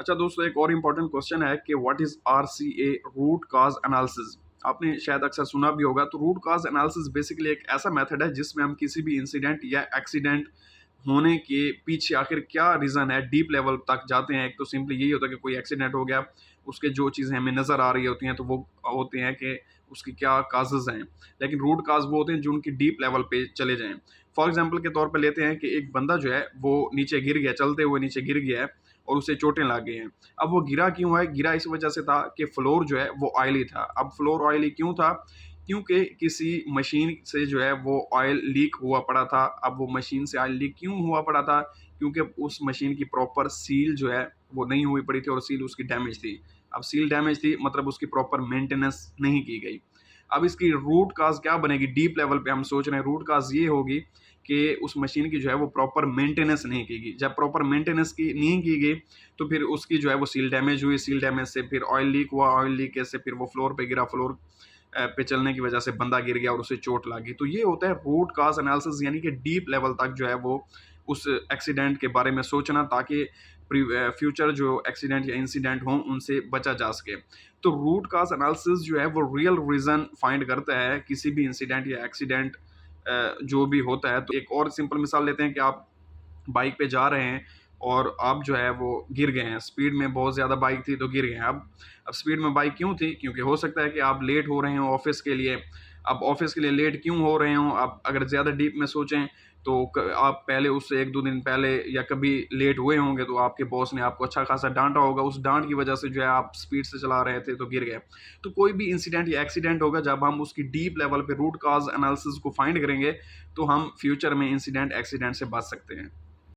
अच्छा दोस्तों, एक और इम्पोर्टेंट क्वेश्चन है कि what is RCA, root cause analysis. आपने शायद अक्सर सुना भी होगा। तो रूट काज एनालिसिस बेसिकली एक ऐसा मेथड है जिसमें हम किसी भी इंसिडेंट या एक्सीडेंट होने के पीछे आखिर क्या रीज़न है, डीप लेवल तक जाते हैं। एक तो सिंपली यही होता है कि कोई एक्सीडेंट हो गया, उसके जो चीज़ें हमें नज़र आ रही होती हैं तो वो होते हैं कि उसकी क्या काजेज़ हैं। लेकिन रूट काज वो होते हैं जो उनकी डीप लेवल पे चले जाएँ। फॉर एग्ज़ाम्पल के तौर पे लेते हैं कि एक बंदा जो है वो नीचे गिर गया, चलते हुए नीचे गिर गया है और उसे चोटें लग गई हैं। अब वो गिरा क्यों है? गिरा इस वजह से था कि फ्लोर जो है वो ऑयली था। अब फ्लोर ऑयली क्यों था? क्योंकि किसी मशीन से जो है वो ऑयल लीक हुआ पड़ा था। अब वो मशीन से ऑयल लीक क्यों हुआ पड़ा था? क्योंकि उस मशीन की प्रॉपर सील जो है वो नहीं हुई पड़ी थी और सील उसकी डैमेज थी। अब सील डैमेज थी मतलब उसकी प्रॉपर मेंटेनेंस नहीं की गई। अब इसकी रूट काज़ क्या बनेगी? डीप लेवल पे हम सोच रहे हैं रूट काज़ ये होगी कि उस मशीन की जो है वो प्रॉपर मेंटेनेंस नहीं की गई। जब प्रॉपर मेंटेनेंस की नहीं की गई तो फिर उसकी जो है वो सील डैमेज हुई, सील डैमेज से फिर ऑयल लीक हुआ, ऑयल लीक से फिर वो फ्लोर पे गिरा, फ्लोर पे चलने की वजह से बंदा गिर गया और उसे चोट लगी। तो ये होता है रूट काज एनालिसिस, यानी कि डीप लेवल तक जो है वो उस एक्सीडेंट के बारे में सोचना ताकि फ्यूचर जो एक्सीडेंट या इंसिडेंट हों उनसे बचा जा सके। तो रूट काज एनालिसिस जो है वो रियल रीज़न फाइंड करता है किसी भी इंसिडेंट या एक्सीडेंट जो भी होता है। तो एक और सिंपल मिसाल लेते हैं कि आप बाइक पे जा रहे हैं और आप जो है वो गिर गए हैं, स्पीड में बहुत ज़्यादा बाइक थी तो गिर गए हैं। अब स्पीड में बाइक क्यों थी? क्योंकि हो सकता है कि आप लेट हो रहे हो ऑफिस के लिए। अब ऑफिस के लिए लेट क्यों हो रहे हो? आप अगर ज़्यादा डीप में सोचें तो आप पहले उससे 1-2 दिन पहले या कभी लेट हुए होंगे तो आपके बॉस ने आपको अच्छा खासा डांटा होगा। उस डांट की वजह से जो है आप स्पीड से चला रहे थे तो गिर गए। तो कोई भी इंसिडेंट या एक्सीडेंट होगा, जब हम उसकी डीप लेवल पे रूट काज एनालिसिस को फाइंड करेंगे तो हम फ्यूचर में इंसिडेंट एक्सीडेंट से बच सकते हैं।